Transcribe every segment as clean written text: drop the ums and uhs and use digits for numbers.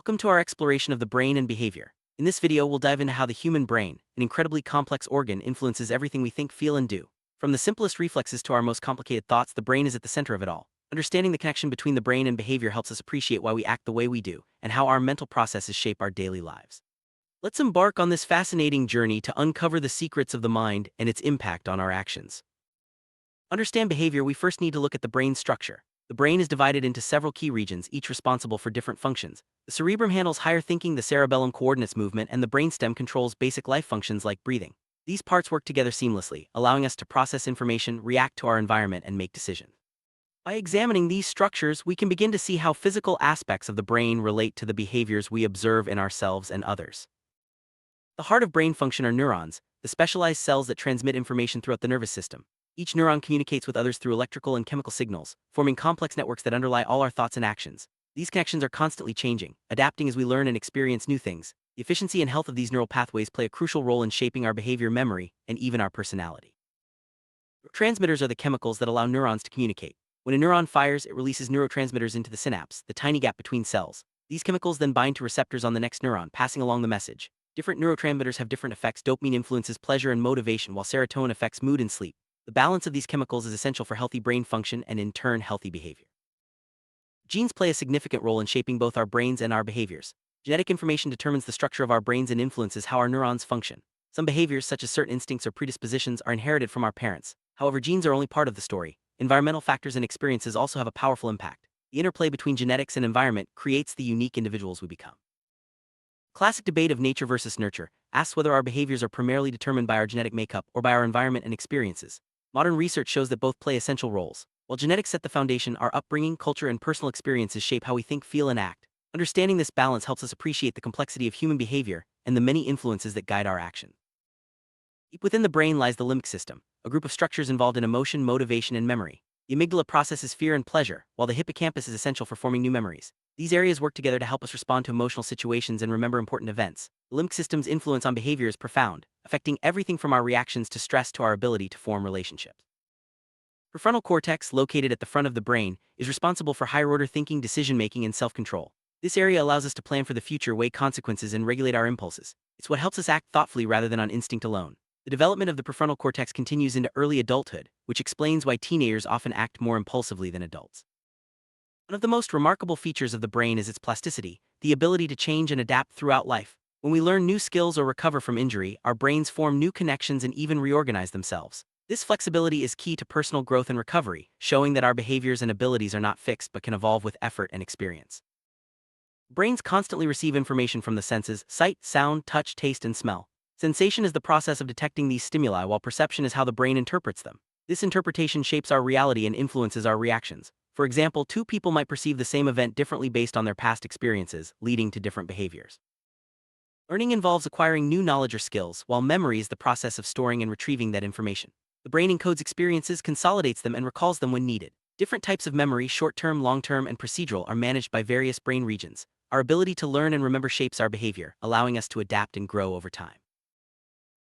Welcome to our exploration of the brain and behavior. In this video, we'll dive into how the human brain, an incredibly complex organ, influences everything we think, feel, and do. From the simplest reflexes to our most complicated thoughts, the brain is at the center of it all. Understanding the connection between the brain and behavior helps us appreciate why we act the way we do, and how our mental processes shape our daily lives. Let's embark on this fascinating journey to uncover the secrets of the mind and its impact on our actions. Understand behavior, we first need to look at the brain's structure. The brain is divided into several key regions, each responsible for different functions. The cerebrum handles higher thinking, the cerebellum coordinates movement, and the brainstem controls basic life functions like breathing. These parts work together seamlessly, allowing us to process information, react to our environment, and make decisions. By examining these structures, we can begin to see how physical aspects of the brain relate to the behaviors we observe in ourselves and others. The heart of brain function are neurons, the specialized cells that transmit information throughout the nervous system. Each neuron communicates with others through electrical and chemical signals, forming complex networks that underlie all our thoughts and actions. These connections are constantly changing, adapting as we learn and experience new things. The efficiency and health of these neural pathways play a crucial role in shaping our behavior, memory, and even our personality. Transmitters are the chemicals that allow neurons to communicate. When a neuron fires, it releases neurotransmitters into the synapse, the tiny gap between cells. These chemicals then bind to receptors on the next neuron, passing along the message. Different neurotransmitters have different effects. Dopamine influences pleasure and motivation, while serotonin affects mood and sleep. The balance of these chemicals is essential for healthy brain function and, in turn, healthy behavior. Genes play a significant role in shaping both our brains and our behaviors. Genetic information determines the structure of our brains and influences how our neurons function. Some behaviors, such as certain instincts or predispositions, are inherited from our parents. However, genes are only part of the story. Environmental factors and experiences also have a powerful impact. The interplay between genetics and environment creates the unique individuals we become. Classic debate of nature versus nurture asks whether our behaviors are primarily determined by our genetic makeup or by our environment and experiences. Modern research shows that both play essential roles. While genetics set the foundation, our upbringing, culture, and personal experiences shape how we think, feel, and act. Understanding this balance helps us appreciate the complexity of human behavior and the many influences that guide our action. Deep within the brain lies the limbic system, a group of structures involved in emotion, motivation, and memory. The amygdala processes fear and pleasure, while the hippocampus is essential for forming new memories. These areas work together to help us respond to emotional situations and remember important events. The limbic system's influence on behavior is profound, affecting everything from our reactions to stress to our ability to form relationships. Prefrontal cortex, located at the front of the brain, is responsible for higher-order thinking, decision-making, and self-control. This area allows us to plan for the future, weigh consequences, and regulate our impulses. It's what helps us act thoughtfully rather than on instinct alone. The development of the prefrontal cortex continues into early adulthood, which explains why teenagers often act more impulsively than adults. One of the most remarkable features of the brain is its plasticity, the ability to change and adapt throughout life. When we learn new skills or recover from injury, our brains form new connections and even reorganize themselves. This flexibility is key to personal growth and recovery, showing that our behaviors and abilities are not fixed but can evolve with effort and experience. Brains constantly receive information from the senses: sight, sound, touch, taste, and smell. Sensation is the process of detecting these stimuli, while perception is how the brain interprets them. This interpretation shapes our reality and influences our reactions. For example, two people might perceive the same event differently based on their past experiences, leading to different behaviors. Learning involves acquiring new knowledge or skills, while memory is the process of storing and retrieving that information. The brain encodes experiences, consolidates them, and recalls them when needed. Different types of memory, short-term, long-term, and procedural, are managed by various brain regions. Our ability to learn and remember shapes our behavior, allowing us to adapt and grow over time.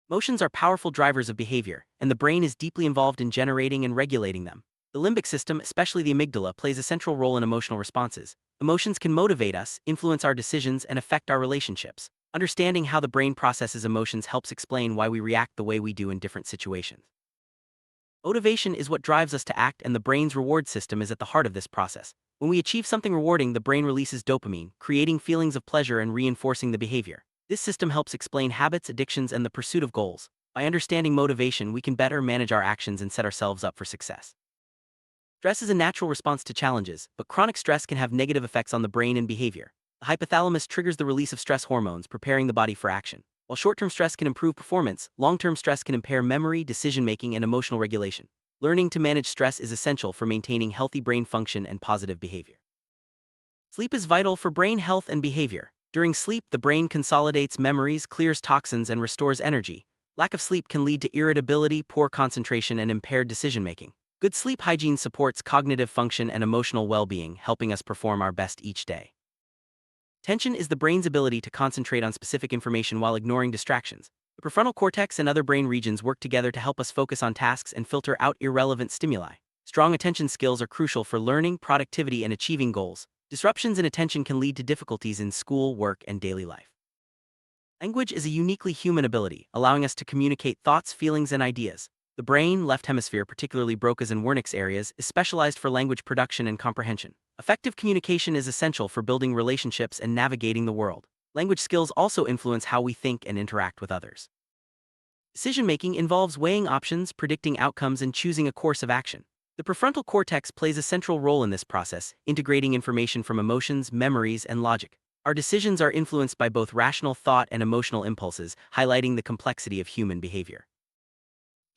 Emotions are powerful drivers of behavior, and the brain is deeply involved in generating and regulating them. The limbic system, especially the amygdala, plays a central role in emotional responses. Emotions can motivate us, influence our decisions, and affect our relationships. Understanding how the brain processes emotions helps explain why we react the way we do in different situations. Motivation is what drives us to act, and the brain's reward system is at the heart of this process. When we achieve something rewarding, the brain releases dopamine, creating feelings of pleasure and reinforcing the behavior. This system helps explain habits, addictions, and the pursuit of goals. By understanding motivation, we can better manage our actions and set ourselves up for success. Stress is a natural response to challenges, but chronic stress can have negative effects on the brain and behavior. The hypothalamus triggers the release of stress hormones, preparing the body for action. While short-term stress can improve performance, long-term stress can impair memory, decision-making, and emotional regulation. Learning to manage stress is essential for maintaining healthy brain function and positive behavior. Sleep is vital for brain health and behavior. During sleep, the brain consolidates memories, clears toxins, and restores energy. Lack of sleep can lead to irritability, poor concentration, and impaired decision-making. Good sleep hygiene supports cognitive function and emotional well-being, helping us perform our best each day. Attention is the brain's ability to concentrate on specific information while ignoring distractions. The prefrontal cortex and other brain regions work together to help us focus on tasks and filter out irrelevant stimuli. Strong attention skills are crucial for learning, productivity, and achieving goals. Disruptions in attention can lead to difficulties in school, work, and daily life. Language is a uniquely human ability, allowing us to communicate thoughts, feelings, and ideas. The brain, left hemisphere, particularly Broca's and Wernicke's areas, is specialized for language production and comprehension. Effective communication is essential for building relationships and navigating the world. Language skills also influence how we think and interact with others. Decision-making involves weighing options, predicting outcomes, and choosing a course of action. The prefrontal cortex plays a central role in this process, integrating information from emotions, memories, and logic. Our decisions are influenced by both rational thought and emotional impulses, highlighting the complexity of human behavior.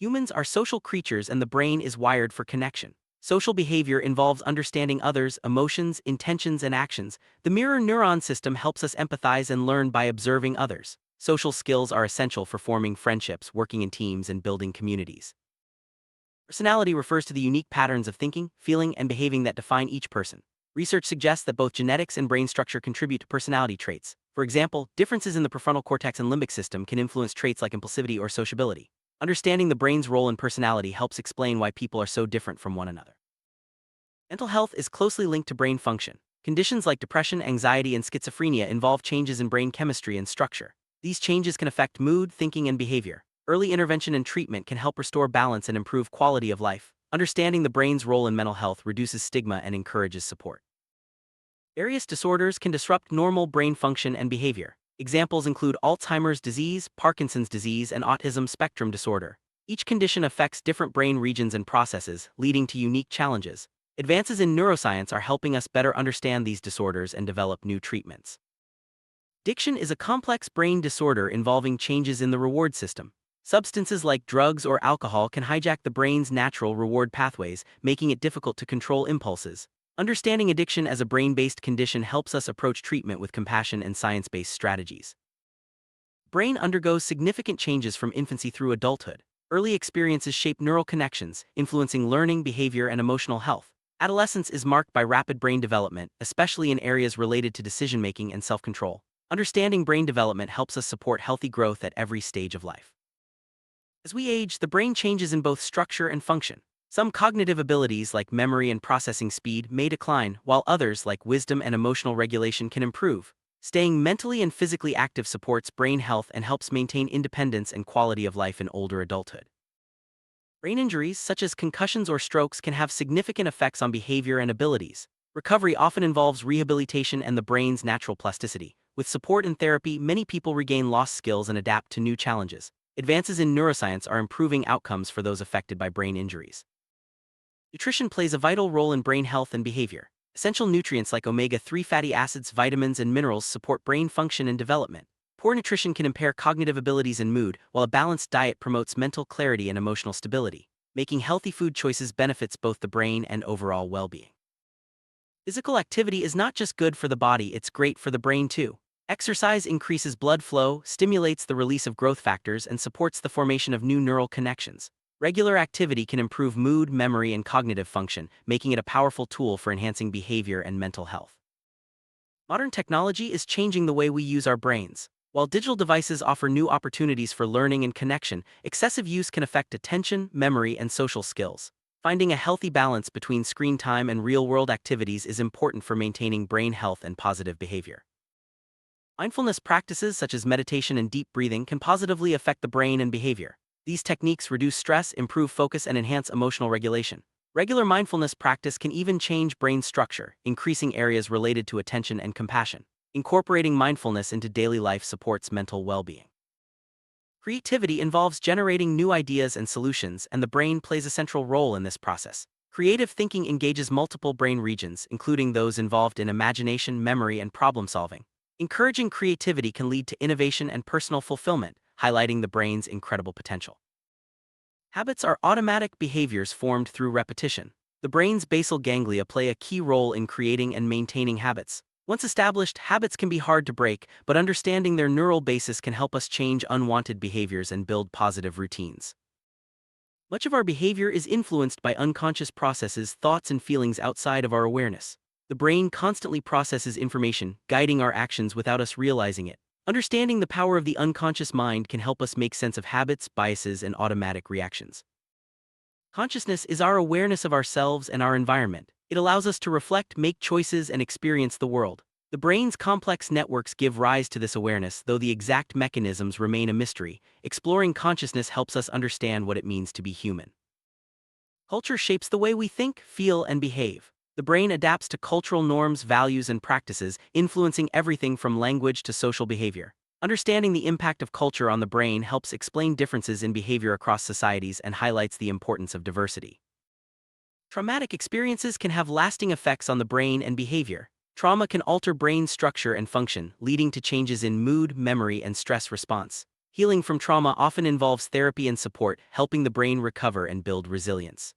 Humans are social creatures and the brain is wired for connection. Social behavior involves understanding others' emotions, intentions, and actions. The mirror neuron system helps us empathize and learn by observing others. Social skills are essential for forming friendships, working in teams, and building communities. Personality refers to the unique patterns of thinking, feeling, and behaving that define each person. Research suggests that both genetics and brain structure contribute to personality traits. For example, differences in the prefrontal cortex and limbic system can influence traits like impulsivity or sociability. Understanding the brain's role in personality helps explain why people are so different from one another. Mental health is closely linked to brain function. Conditions like depression, anxiety, and schizophrenia involve changes in brain chemistry and structure. These changes can affect mood, thinking, and behavior. Early intervention and treatment can help restore balance and improve quality of life. Understanding the brain's role in mental health reduces stigma and encourages support. Various disorders can disrupt normal brain function and behavior. Examples include Alzheimer's disease, Parkinson's disease, and autism spectrum disorder. Each condition affects different brain regions and processes, leading to unique challenges. Advances in neuroscience are helping us better understand these disorders and develop new treatments. Addiction is a complex brain disorder involving changes in the reward system. Substances like drugs or alcohol can hijack the brain's natural reward pathways, making it difficult to control impulses. Understanding addiction as a brain-based condition helps us approach treatment with compassion and science-based strategies. Brain undergoes significant changes from infancy through adulthood. Early experiences shape neural connections, influencing learning, behavior, and emotional health. Adolescence is marked by rapid brain development, especially in areas related to decision-making and self-control. Understanding brain development helps us support healthy growth at every stage of life. As we age, the brain changes in both structure and function. Some cognitive abilities like memory and processing speed may decline, while others like wisdom and emotional regulation can improve. Staying mentally and physically active supports brain health and helps maintain independence and quality of life in older adulthood. Brain injuries, such as concussions or strokes, can have significant effects on behavior and abilities. Recovery often involves rehabilitation and the brain's natural plasticity. With support and therapy, many people regain lost skills and adapt to new challenges. Advances in neuroscience are improving outcomes for those affected by brain injuries. Nutrition plays a vital role in brain health and behavior. Essential nutrients like omega-3 fatty acids, vitamins, and minerals support brain function and development. Poor nutrition can impair cognitive abilities and mood, while a balanced diet promotes mental clarity and emotional stability. Making healthy food choices benefits both the brain and overall well-being. Physical activity is not just good for the body, it's great for the brain too. Exercise increases blood flow, stimulates the release of growth factors, and supports the formation of new neural connections. Regular activity can improve mood, memory, and cognitive function, making it a powerful tool for enhancing behavior and mental health. Modern technology is changing the way we use our brains. While digital devices offer new opportunities for learning and connection, excessive use can affect attention, memory, and social skills. Finding a healthy balance between screen time and real-world activities is important for maintaining brain health and positive behavior. Mindfulness practices such as meditation and deep breathing can positively affect the brain and behavior. These techniques reduce stress, improve focus, and enhance emotional regulation. Regular mindfulness practice can even change brain structure, increasing areas related to attention and compassion. Incorporating mindfulness into daily life supports mental well-being. Creativity involves generating new ideas and solutions, and the brain plays a central role in this process. Creative thinking engages multiple brain regions, including those involved in imagination, memory, and problem-solving. Encouraging creativity can lead to innovation and personal fulfillment, highlighting the brain's incredible potential. Habits are automatic behaviors formed through repetition. The brain's basal ganglia play a key role in creating and maintaining habits. Once established, habits can be hard to break, but understanding their neural basis can help us change unwanted behaviors and build positive routines. Much of our behavior is influenced by unconscious processes, thoughts, and feelings outside of our awareness. The brain constantly processes information, guiding our actions without us realizing it. Understanding the power of the unconscious mind can help us make sense of habits, biases, and automatic reactions. Consciousness is our awareness of ourselves and our environment. It allows us to reflect, make choices, and experience the world. The brain's complex networks give rise to this awareness, though the exact mechanisms remain a mystery. Exploring consciousness helps us understand what it means to be human. Culture shapes the way we think, feel, and behave. The brain adapts to cultural norms, values, and practices, influencing everything from language to social behavior. Understanding the impact of culture on the brain helps explain differences in behavior across societies and highlights the importance of diversity. Traumatic experiences can have lasting effects on the brain and behavior. Trauma can alter brain structure and function, leading to changes in mood, memory, and stress response. Healing from trauma often involves therapy and support, helping the brain recover and build resilience.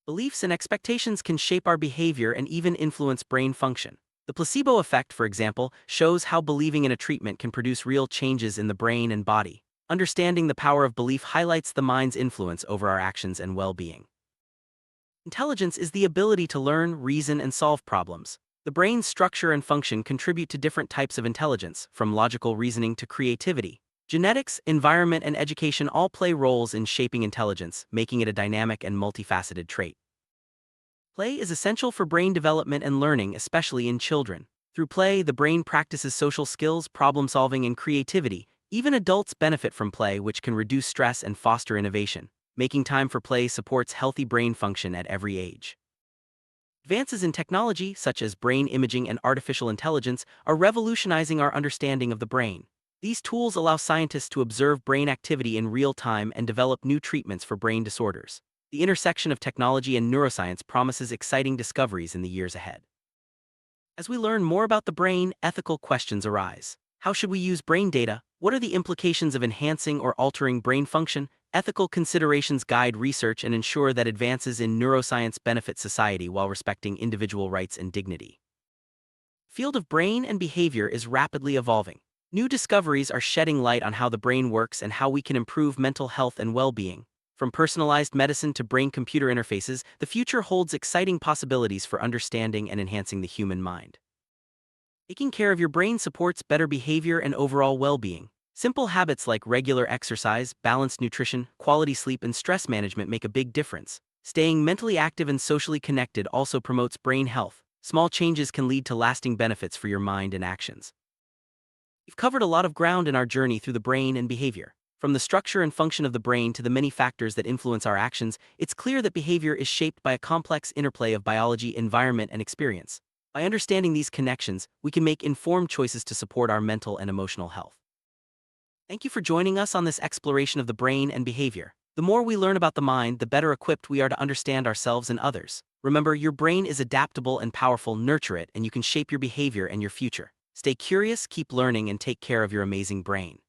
Beliefs and expectations can shape our behavior and even influence brain function. The placebo effect, for example, shows how believing in a treatment can produce real changes in the brain and body. Understanding the power of belief highlights the mind's influence over our actions and well-being. Intelligence is the ability to learn, reason, and solve problems. The brain's structure and function contribute to different types of intelligence, from logical reasoning to creativity. Genetics, environment, and education all play roles in shaping intelligence, making it a dynamic and multifaceted trait. Play is essential for brain development and learning, especially in children. Through play, the brain practices social skills, problem-solving, and creativity. Even adults benefit from play, which can reduce stress and foster innovation. Making time for play supports healthy brain function at every age. Advances in technology, such as brain imaging and artificial intelligence, are revolutionizing our understanding of the brain. These tools allow scientists to observe brain activity in real time and develop new treatments for brain disorders. The intersection of technology and neuroscience promises exciting discoveries in the years ahead. As we learn more about the brain, ethical questions arise. How should we use brain data? What are the implications of enhancing or altering brain function? Ethical considerations guide research and ensure that advances in neuroscience benefit society while respecting individual rights and dignity. The field of brain and behavior is rapidly evolving. New discoveries are shedding light on how the brain works and how we can improve mental health and well-being. From personalized medicine to brain-computer interfaces, the future holds exciting possibilities for understanding and enhancing the human mind. Taking care of your brain supports better behavior and overall well-being. Simple habits like regular exercise, balanced nutrition, quality sleep, and stress management make a big difference. Staying mentally active and socially connected also promotes brain health. Small changes can lead to lasting benefits for your mind and actions. We've covered a lot of ground in our journey through the brain and behavior. From the structure and function of the brain to the many factors that influence our actions, it's clear that behavior is shaped by a complex interplay of biology, environment, and experience. By understanding these connections, we can make informed choices to support our mental and emotional health. Thank you for joining us on this exploration of the brain and behavior. The more we learn about the mind, the better equipped we are to understand ourselves and others. Remember, your brain is adaptable and powerful. Nurture it, and you can shape your behavior and your future. Stay curious, keep learning, and take care of your amazing brain.